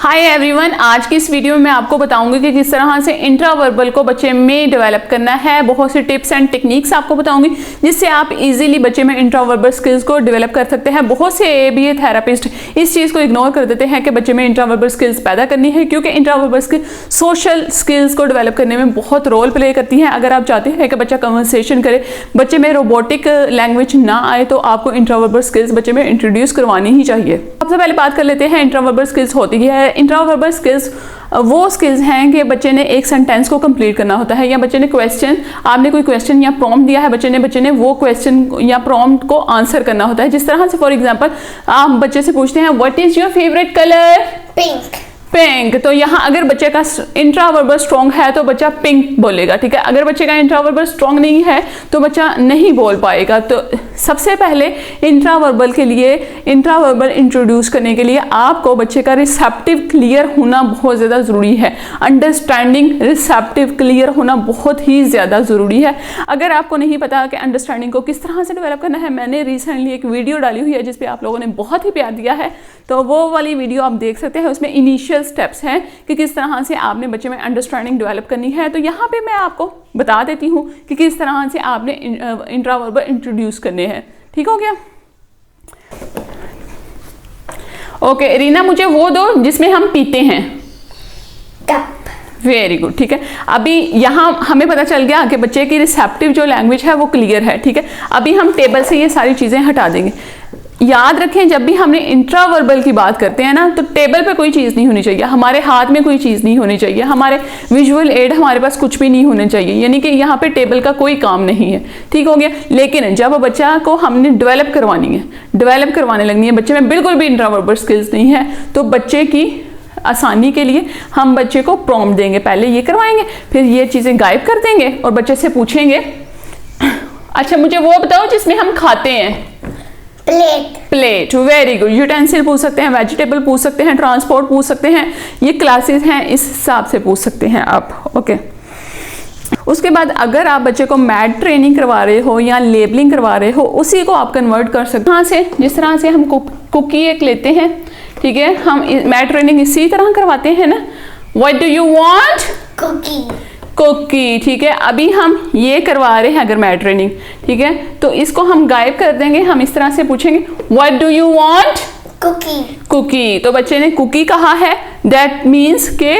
Hi everyone, आज की इस वीडियो में मैं आपको बताऊंगी कि किस तरह से इंट्रावर्बल को बच्चे में डेवलप करना है। बहुत सी टिप्स एंड टेक्निक्स आपको बताऊंगी जिससे आप इजीली बच्चे में इंट्रावर्बल स्किल्स को डेवलप कर सकते हैं। बहुत से ABA थेरापिस्ट इस चीज़ को इग्नोर कर देते हैं कि बच्चे में इंट्रावर्बल स्किल्स पैदा करनी है, क्योंकि इंट्रावर्बल स्किल सोशल स्किल्स को डेवलप करने में बहुत रोल प्ले करती हैं। अगर आप चाहते हैं कि बच्चा कन्वर्सेशन करे, बच्चे में रोबोटिक लैंग्वेज ना आए, तो आपको इंट्रावर्बल स्किल्स बच्चे में इंट्रोड्यूस करवानी ही चाहिए। सबसे पहले बात कर लेते हैं इंट्रावर्बल स्किल्स होती है। इंट्रावर्बल स्किल्स वो स्किल्स हैं कि बच्चे ने एक सेंटेंस को कंप्लीट करना होता है, या बच्चे ने क्वेश्चन, आपने कोई क्वेश्चन या प्रॉम्प्ट दिया है, बच्चे ने वो क्वेश्चन या प्रॉम्प्ट को आंसर करना होता है। जिस तरह से फॉर एग्जांपल आप बच्चे से पूछते हैं what is your favourite colour? Pink. तो यहाँ अगर बच्चे का इंट्रावर्बल स्ट्रॉन्ग है तो बच्चा पिंक बोलेगा, ठीक है। अगर बच्चे का इंट्रावर्बल स्ट्रॉन्ग नहीं है तो बच्चा नहीं बोल पाएगा। तो सबसे पहले इंट्रावर्बल के लिए, इंट्रावर्बल इंट्रोड्यूस करने के लिए आपको बच्चे का रिसेप्टिव क्लियर होना बहुत ज़्यादा ज़रूरी है। अंडरस्टैंडिंग रिसेप्टिव क्लियर होना बहुत ही ज़्यादा ज़रूरी है। अगर आपको नहीं पता कि अंडरस्टैंडिंग को किस तरह से डेवलप करना है, मैंने रिसेंटली एक वीडियो डाली हुई है जिस पे आप लोगों ने बहुत ही प्यार दिया है, तो वो वाली वीडियो आप देख सकते हैं। उसमें इनिशियल स्टेप्स हैं कि किस तरह से आपने बच्चे में अंडरस्टैंडिंग डेवलप करनी है। तो यहाँ पे मैं आपको बता देती हूँ कि किस तरह से आपने इंट्रावर्बल इंट्रोड्यूस करने हैं। ठीक हो गया? ओके रीना, मुझे वो दो जिसमें हम पीते हैं। वेरी गुड, ठीक है। अभी यहाँ हमें पता चल गया कि बच्चे की रिसेप्टिव जो लैंग्वेज है वो क्लियर है, ठीक है। अभी हम टेबल से ये सारी चीज़ें हटा देंगे। याद रखें, जब भी हमने इंट्रावर्बल की बात करते हैं ना, तो टेबल पे कोई चीज़ नहीं होनी चाहिए, हमारे हाथ में कोई चीज़ नहीं होनी चाहिए, हमारे विजुअल एड हमारे पास कुछ भी नहीं होने चाहिए, यानी कि यहाँ पे टेबल का कोई काम नहीं है। ठीक हो गया। लेकिन जब बच्चा को हमने डेवलप करवानी है, डेवलप करवाने लगनी है, बच्चे में बिल्कुल भी इंट्रावर्बल स्किल्स नहीं है, तो बच्चे की आसानी के लिए हम बच्चे को प्रॉम्प्ट देंगे। पहले ये करवाएंगे, फिर ये चीज़ें गायब कर देंगे और बच्चे से पूछेंगे अच्छा मुझे वो बताओ जिसमें हम खाते हैं। प्लेट। Very good. यूटेंसिल पूछ सकते हैं, वेजिटेबल पूछ सकते हैं, ट्रांसपोर्ट पूछ सकते हैं। ये क्लासेस हैं, इस हिसाब से पूछ सकते हैं आप। ओके। उसके बाद अगर आप बच्चे को मैथ ट्रेनिंग करवा रहे हो या लेबलिंग करवा रहे हो, उसी को आप कन्वर्ट कर सकते हैं। से जिस तरह से हम कुकी एक लेते हैं, ठीक है, हम मैथ ट्रेनिंग इसी तरह करवाते हैं ना। What do you want? Cookie, ठीक है। अभी हम ये करवा रहे हैं अगर मैथ ट्रेनिंग, ठीक है, तो इसको हम गायब कर देंगे। हम इस तरह से पूछेंगे what do you want? Cookie. तो बच्चे ने कुकी कहा है, दैट मीन्स के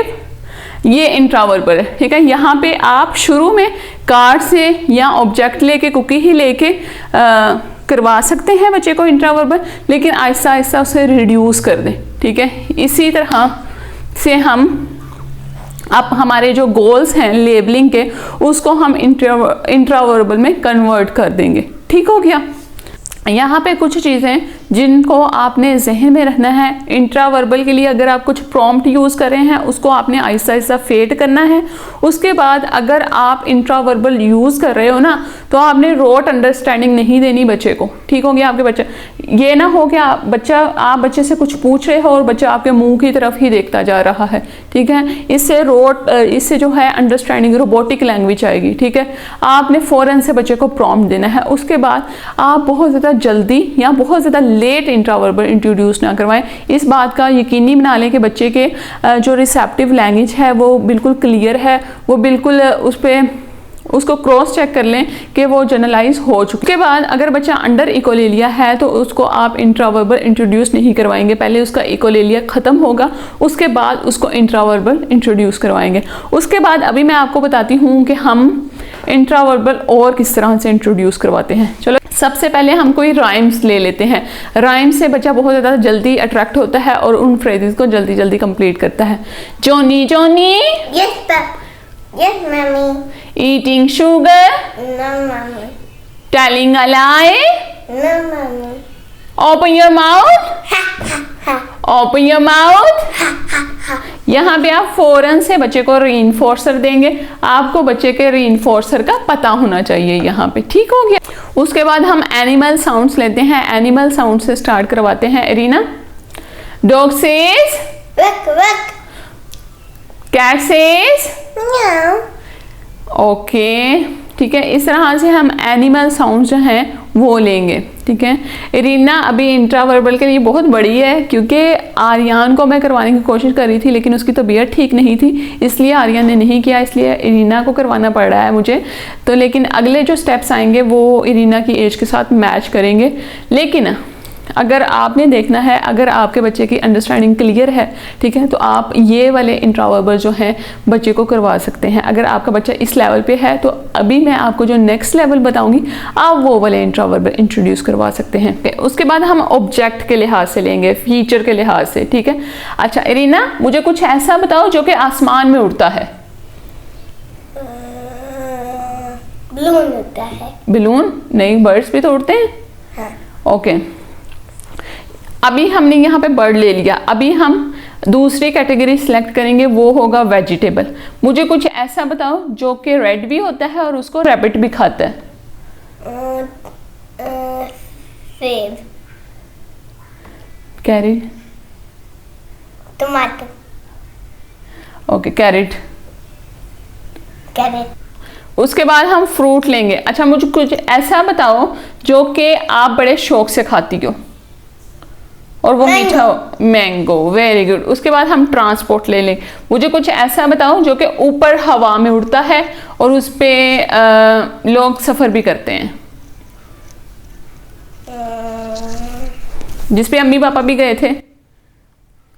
ये इंट्रावर्बल है, ठीक है। यहाँ पे आप शुरू में कार्ड से या ऑब्जेक्ट लेके, कुकी ही लेके करवा सकते हैं बच्चे को इंट्रावर्बल, लेकिन आहिस्ता आहिस्ता उसे रिड्यूस कर दें, ठीक है। इसी तरह से हम अब हमारे जो गोल्स हैं लेबलिंग के, उसको हम इंट्रावर्बल में कन्वर्ट कर देंगे। ठीक हो गया। यहाँ पे कुछ चीज़ें जिनको आपने जहन में रखना है। इंट्रावर्बल के लिए अगर आप कुछ प्रॉम्प्ट यूज़ कर रहे हैं, उसको आपने आहिस्ता आहिस्ता फेड करना है। उसके बाद अगर आप इंट्रावर्बल यूज़ कर रहे हो ना, तो आपने रोट अंडरस्टैंडिंग नहीं देनी बच्चे को। ठीक हो गया। आपके बच्चे ये ना हो कि आप बच्चे से कुछ पूछ रहे हो और बच्चा आपके मुंह की तरफ ही देखता जा रहा है, ठीक है। इससे जो है अंडरस्टैंडिंग रोबोटिक लैंग्वेज आएगी, ठीक है। आपने फ़ौरन से बच्चे को प्रॉम्प्ट देना है। उसके बाद आप बहुत ज़्यादा जल्दी या बहुत ज़्यादा लेट इंट्रावर्बल इंट्रोड्यूस ना करवाएं। इस बात का यकीनी बना लें कि बच्चे के जो रिसेप्टिव लैंग्वेज है वो बिल्कुल क्लियर है, वो बिल्कुल उसको क्रॉस चेक कर लें कि वो जनरलाइज हो चुके। उसके बाद अगर बच्चा अंडर इकोलेलिया है तो उसको आप इंट्रावर्बल इंट्रोड्यूस नहीं करवाएंगे, पहले उसका इकोलेलिया ख़त्म होगा, उसके बाद उसको इंट्रावर्बल इंट्रोड्यूस करवाएंगे। उसके बाद अभी मैं आपको बताती हूँ कि हम इंट्रावर्बल और किस तरह से इंट्रोड्यूस करवाते हैं। चलो सबसे पहले हम कोई राइम्स ले लेते हैं। राइम से बच्चा बहुत ज़्यादा जल्दी अट्रैक्ट होता है और उन फ्रेजेस को जल्दी जल्दी कंप्लीट करता है। Johnny Johnny, Yes, mommy. Eating sugar? No, mommy. Telling a lie? No, mommy. Open your mouth? Ha, ha, ha. Open your mouth? Ha, ha, ha. यहाँ पे आप फ़ौरन से बच्चे को रीइंफोर्सर देंगे। आपको बच्चे के रीइंफोर्सर का पता होना चाहिए यहाँ पे। ठीक हो गया। उसके बाद हम एनिमल साउंड्स लेते हैं। एनिमल साउंड से स्टार्ट करवाते हैं। एरिना, dog says Look, look. Cat says No. Okay, ठीक है। इस तरह से हम एनिमल साउंड जो हैं वो लेंगे, ठीक है। इरीना अभी इंट्रावर्बल के लिए बहुत बड़ी है, क्योंकि आर्यन को मैं करवाने की कोशिश कर रही थी लेकिन उसकी तबीयत ठीक नहीं थी, इसलिए आर्यन ने नहीं किया, इसलिए इरीना को करवाना पड़ रहा है मुझे। तो लेकिन अगले जो स्टेप्स आएंगे वो इरीना की एज के साथ मैच करेंगे। लेकिन अगर आपने देखना है, अगर आपके बच्चे की अंडरस्टैंडिंग क्लियर है, ठीक है, तो आप ये वाले इंट्रावर्बल जो हैं बच्चे को करवा सकते हैं। अगर आपका बच्चा इस लेवल पे है तो अभी मैं आपको जो नेक्स्ट लेवल बताऊंगी आप वो वाले इंट्रावर्बल इंट्रोड्यूस करवा सकते हैं। उसके बाद हम ऑब्जेक्ट के लिहाज से लेंगे, फीचर के लिहाज से, ठीक है। अच्छा इरीना, मुझे कुछ ऐसा बताओ जो कि आसमान में उड़ता है। बलून होता है। बलून नहीं, बर्ड्स भी तो उड़ते हैं। हाँ। ओके, अभी हमने यहाँ पे बर्ड ले लिया, अभी हम दूसरी कैटेगरी सिलेक्ट करेंगे, वो होगा वेजिटेबल। मुझे कुछ ऐसा बताओ जो कि रेड भी होता है और उसको रैबिट भी खाता है। सेब। कैरेट। टमाटर। Okay, carrot. कैरेट। उसके बाद हम फ्रूट लेंगे। अच्छा मुझे कुछ ऐसा बताओ जो कि आप बड़े शौक से खाती हो और वो मीठा हो। Mango, very good. उसके बाद हम ट्रांसपोर्ट ले लें। मुझे कुछ ऐसा बताओ जो कि ऊपर हवा में उड़ता है और उस पे लोग सफ़र भी करते हैं, जिस पे अम्मी पापा भी गए थे।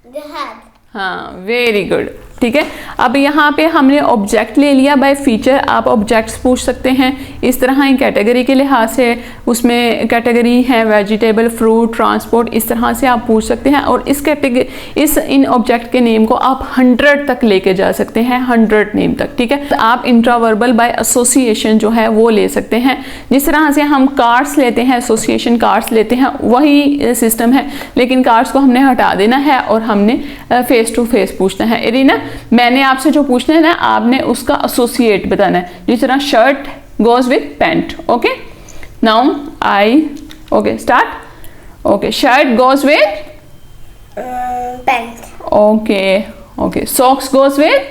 जहाज। हाँ, वेरी गुड, ठीक है। अब यहाँ पे हमने ऑब्जेक्ट ले लिया बाय फीचर। आप ऑब्जेक्ट्स पूछ सकते हैं इस तरह ही कैटेगरी के लिहाज से, उसमें कैटेगरी है वेजिटेबल, फ्रूट, ट्रांसपोर्ट, इस तरह से आप पूछ सकते हैं। और इस कैटेगरी इन ऑब्जेक्ट के नेम को आप 100 तक लेके जा सकते हैं, 100 नेम तक, ठीक है। आप इंट्रावर्बल बाय एसोसिएशन जो है वो ले सकते हैं। जिस तरह से हम कार्ड्स लेते हैं, एसोसिएशन कार्ड्स लेते हैं, वही सिस्टम है, लेकिन कार्ड्स को हमने हटा देना है और हमने फेस टू फेस पूछना है। इरीना, मैंने आपसे जो पूछना है ना, आपने उसका एसोसिएट बताना है। जिस तरह shirt goes with pant. Okay, now I, okay start. Okay, shirt goes with pant. Okay, okay, socks goes with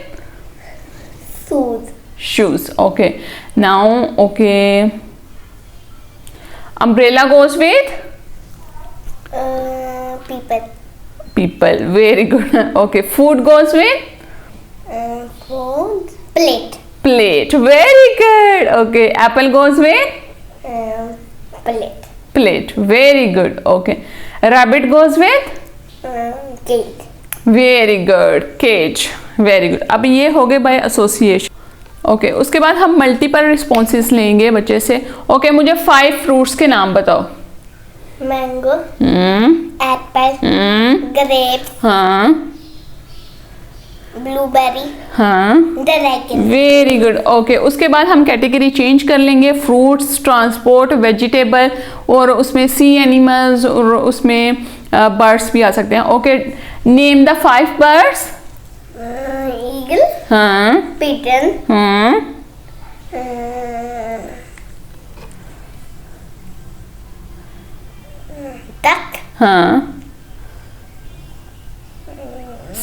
shoes. shoes. Okay, now okay, umbrella goes with people. people. Very good. Okay, food goes with Food. Plate. plate. Very good. Okay, apple goes with Plate. plate. Very good. Okay, rabbit goes with Cage. very good, cage. Very good. अब ये हो गए bye association. Okay, उसके बाद हम multiple responses लेंगे बच्चे से। ओके, मुझे 5 फ्रूट्स के नाम बताओ। Mango. Apple. Grape. हाँ Blueberry. हाँ, Dragon. Very good. ओके, उसके बाद हम कैटेगरी चेंज कर लेंगे, फ्रूट्स, ट्रांसपोर्ट, वेजिटेबल, और उसमें सी एनिमल्स और उसमें बर्ड्स भी आ सकते हैं। Okay, name the 5 birds. Eagle. हाँ Pigeon. हाँ Duck. हाँ,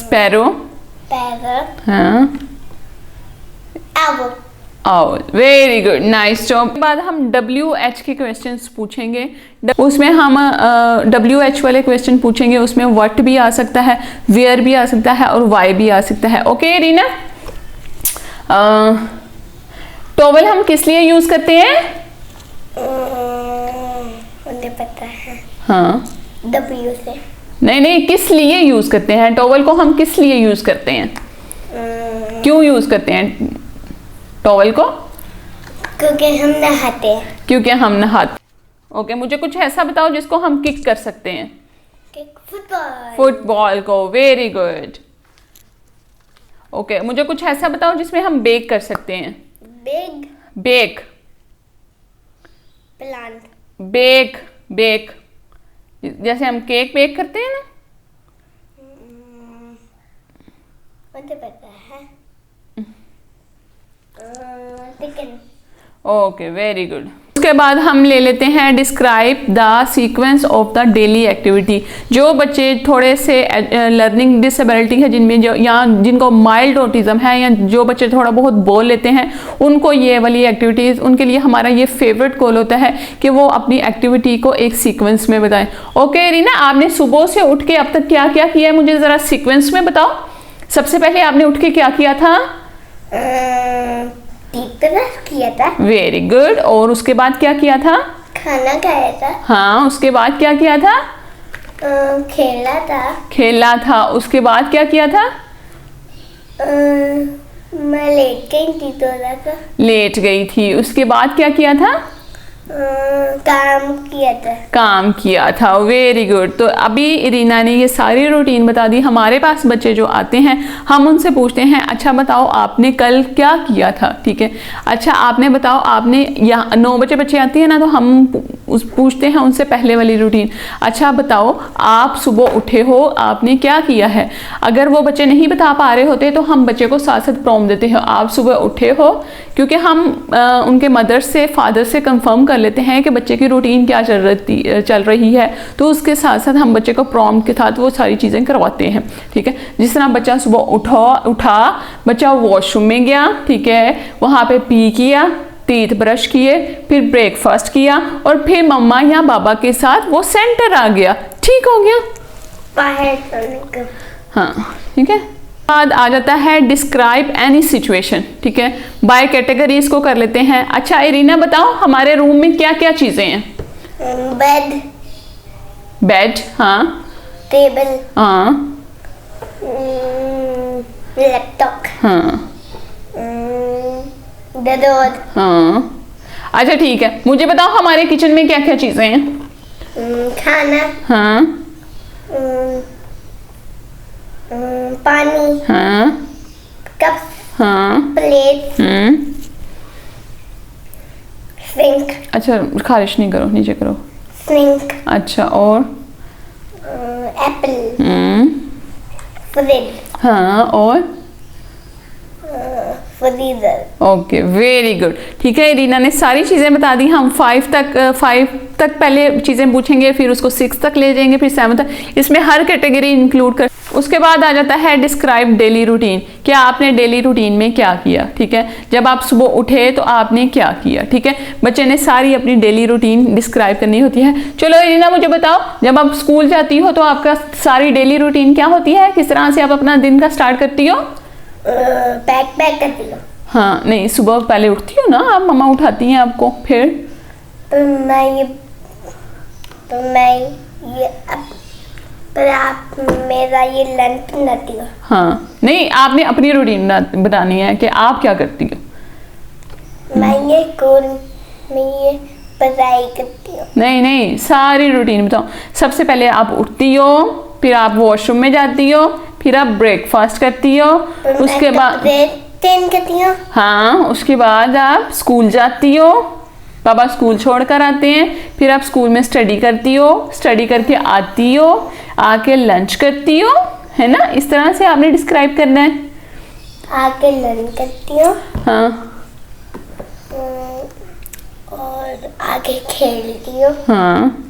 स्पैरो। Parrot. हाँ, Owl. Owl. Very good, nice job. बाद हम WH के क्वेश्चंस पूछेंगे। उसमें हम WH वाले क्वेश्चन पूछेंगे, उसमें व्हाट भी आ सकता है, वेयर भी आ सकता है और वाई भी आ सकता है। ओके रीना, टॉवल हम किस लिए यूज करते हैं? मुझे पता है। हाँ, W से। नहीं नहीं, किस लिए यूज करते हैं टॉवल को? हम किस लिए यूज करते हैं, क्यों यूज करते हैं टॉवल को? क्योंकि हम नहाते हैं। क्योंकि हम नहाते। ओके, मुझे कुछ ऐसा बताओ जिसको हम किक कर सकते हैं। फुटबॉल। फुटबॉल को। Very good. ओके, मुझे कुछ ऐसा बताओ जिसमें हम बेक कर सकते हैं। Big bake, plant. Bake, bake, जैसे हम केक बेक करते हैं ना। मुझे पता है। चिकन। Okay, very good. उसके बाद हम ले लेते हैं describe the sequence of the daily activity. जो बच्चे थोड़े से लर्निंग डिसेबिलिटी है जिनमें जो या जिनको माइल्ड ऑटिज्म है या जो बच्चे थोड़ा बहुत बोल लेते हैं, उनको ये वाली एक्टिविटीज़, उनके लिए हमारा ये फेवरेट गोल होता है कि वो अपनी एक्टिविटी को एक सीक्वेंस में बताएं। ओके रीना, आपने सुबह से उठ के अब तक क्या क्या किया है मुझे ज़रा सीक्वेंस में बताओ। सबसे पहले आपने उठ के क्या किया था? ब्रश किया था। Very good. और उसके बाद क्या किया था? खाना खाया था। हाँ, उसके बाद क्या किया था? खेला था। खेला था। उसके बाद क्या किया था? मैं लेट गई थी थोड़ा सा। लेट गई थी। उसके बाद क्या किया था? काम किया था। काम किया था। Very good. तो अभी रीना ने ये सारी रूटीन बता दी। हमारे पास बच्चे जो आते हैं हम उनसे पूछते हैं अच्छा बताओ आपने कल क्या किया था, ठीक है। अच्छा आपने बताओ आपने, यहाँ 9 बजे बच्चे आते हैं ना, तो हम पूछते हैं उनसे पहले वाली रूटीन, अच्छा बताओ आप सुबह उठे हो, आपने क्या किया है। अगर वो बच्चे नहीं बता पा रहे होते तो हम बच्चे को साथ साथ प्रॉम्प्ट देते हैं आप सुबह उठे हो, क्योंकि हम उनके मदर से फादर से कंफर्म कर लेते हैं कि बच्चे की रूटीन क्या चल रही है, तो उसके साथ साथ हम बच्चे को प्रॉम्प्ट के साथ वो सारी चीज़ें करवाते हैं, ठीक है। जिस तरह बच्चा सुबह उठा, बच्चा वॉशरूम में गया, ठीक है, वहाँ पे पी किया, टीथ ब्रश किए, फिर ब्रेकफास्ट किया और फिर मम्मा या बाबा के साथ वो सेंटर आ गया, ठीक हो गया। बाहर सोने को। हाँ ठीक है। बाद आ जाता है डिस्क्राइब एनी सिचुएशन, ठीक है। बाय कैटेगरीज को कर लेते हैं। अच्छा इरीना बताओ हमारे रूम में क्या क्या चीजें हैं? बेड, हाँ। टेबल, हाँ। लैपटॉप, हाँ। डोर, हाँ। अच्छा ठीक है, मुझे बताओ हमारे किचन में क्या क्या चीजें हैं? खाना, हाँ। पानी, हाँ। कप, हाँ। Plate, sink. अच्छा खारिश नहीं करो, नीचे करो। सिंक। अच्छा और? एप्पल, फ्रिज, हाँ और? फ्रीजर। ओके वेरी गुड, ठीक है। रीना ने सारी चीज़ें बता दी। हम 5 तक पहले चीज़ें पूछेंगे, फिर उसको 6 तक ले जाएंगे, फिर 7 तक, इसमें हर कैटेगरी इंक्लूड कर। उसके बाद आ जाता है डिस्क्राइब डेली रूटीन, क्या आपने डेली रूटीन में क्या किया, ठीक है। जब आप सुबह उठे तो आपने क्या किया, ठीक है। बच्चे ने सारी अपनी डेली रूटीन डिस्क्राइब करनी होती है। चलो रीना मुझे बताओ जब आप स्कूल जाती हो तो आपका सारी डेली रूटीन क्या होती है, किस तरह से आप अपना दिन का स्टार्ट करती हो? पैक करती हो। हाँ नहीं, सुबह पहले उठती हो ना आप, मम्मा उठाती हैं आपको, फिर? पर आप मेरा ये लंच बनाती हो। हाँ नहीं, आपने अपनी रूटीन बतानी है कि आप क्या करती हो। मैं ये स्कूल में ये पढ़ाई करती हूँ। नहीं, सारी रूटीन बताओ। सबसे पहले आप उठती हो, फिर आप वॉशरूम में जाती हो, फिर आप ब्रेकफास्ट करती हो, उसके बाद करती हूँ। हाँ उसके बाद आप स्कूल जाती हो, पापा स्कूल छोड़ कर आते हैं, फिर आप स्कूल में स्टडी करती हो, स्टडी करके आती हो, आके लंच करती हो, है ना। इस तरह से आपने डिस्क्राइब करना है। आके लंच करती हूँ। हाँ और आगे खेलती हूँ। हाँ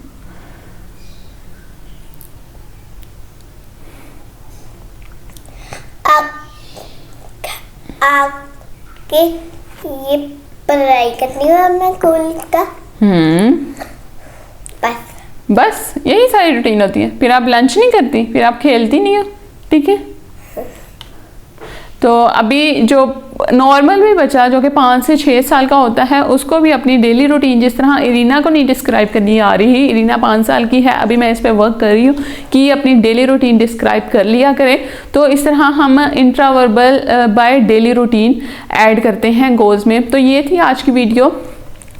आके ये पढ़ाई करती हूँ अपना स्कूल का। बस यही सारी रूटीन होती है। फिर आप लंच नहीं करती, फिर आप खेलती नहीं हो, ठीक है। तो अभी जो नॉर्मल भी बच्चा जो कि 5 से 6 साल का होता है उसको भी अपनी डेली रूटीन, जिस तरह इरीना को नहीं डिस्क्राइब करनी आ रही, इरीना 5 साल की है, अभी मैं इस पर वर्क कर रही हूँ कि अपनी डेली रूटीन डिस्क्राइब कर लिया करें। तो इस तरह हम इंट्रावर्बल बाय डेली रूटीन ऐड करते हैं गोल्स में। तो ये थी आज की वीडियो।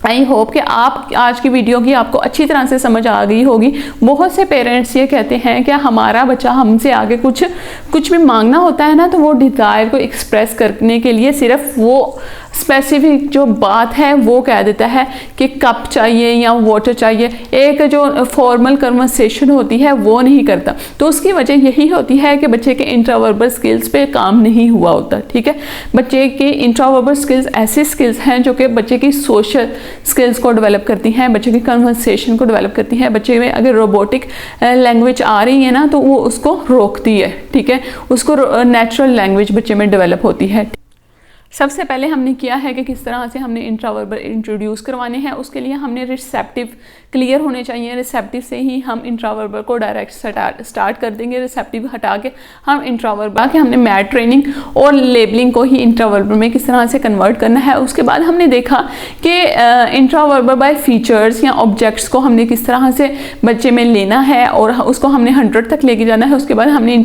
आई होप कि आप आज की वीडियो की आपको अच्छी तरह से समझ आ गई होगी। बहुत से पेरेंट्स ये कहते हैं कि हमारा बच्चा हमसे आगे कुछ भी मांगना होता है ना, तो वो डिज़ायर को एक्सप्रेस करने के लिए सिर्फ वो स्पेसिफिक जो बात है वो कह देता है कि कप चाहिए या वाटर चाहिए, एक जो फॉर्मल कन्वर्सेशन होती है वो नहीं करता। तो उसकी वजह यही होती है कि बच्चे के इंट्रावर्बल स्किल्स पे काम नहीं हुआ होता, ठीक है। बच्चे की इंट्रावर्बल स्किल्स ऐसी स्किल्स हैं जो कि बच्चे की सोशल स्किल्स को डेवलप करती हैं, बच्चे की कन्वर्सेशन को डेवलप करती हैं। बच्चे में अगर रोबोटिक लैंग्वेज आ रही है ना तो वो उसको रोकती है, ठीक है, उसको नेचुरल लैंग्वेज बच्चे में डेवलप होती है। सबसे पहले हमने किया है कि किस तरह से हमने इंट्रावर्बल इंट्रोड्यूस करवाने हैं। उसके लिए हमने रिसेप्टिव क्लियर होने चाहिए, रिसेप्टिव से ही हम इंट्रावर्बल को डायरेक्ट स्टार्ट कर देंगे। रिसेप्टिव हटा के हम इंट्रावर्बल के हमने मैट ट्रेनिंग और लेबलिंग को ही इंट्रावर्बल में किस तरह से कन्वर्ट करना है। उसके बाद हमने देखा कि इंट्रावर्बल बाय फीचर्स या ऑब्जेक्ट्स को हमने किस तरह से बच्चे में लेना है और उसको हमने 100 तक लेके जाना है। उसके बाद हमने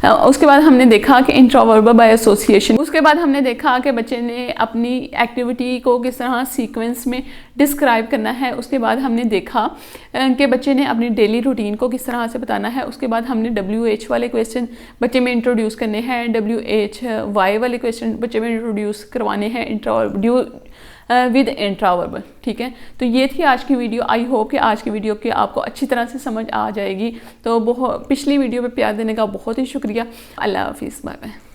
उसके बाद हमने देखा कि इंट्रावर्बल बाय एसोसिएशन। उसके बाद हमने देखा कि बच्चे ने अपनी एक्टिविटी को किस तरह सीक्वेंस में डिस्क्राइब करना है। उसके बाद हमने देखा कि बच्चे ने अपनी डेली रूटीन को किस तरह से बताना है। उसके बाद हमने WH वाले क्वेश्चन बच्चे में इंट्रोड्यूस करने हैं, WHY वाले क्वेश्चन बच्चे में इंट्रोड्यूस करवाने हैं विद इंट्रावर्बल, ठीक है। तो ये थी आज की वीडियो। आई होप कि आज की वीडियो के आपको अच्छी तरह से समझ आ जाएगी। तो पिछली वीडियो पे प्यार देने का बहुत ही शुक्रिया। अल्लाह हाफिज़, बाय बाय।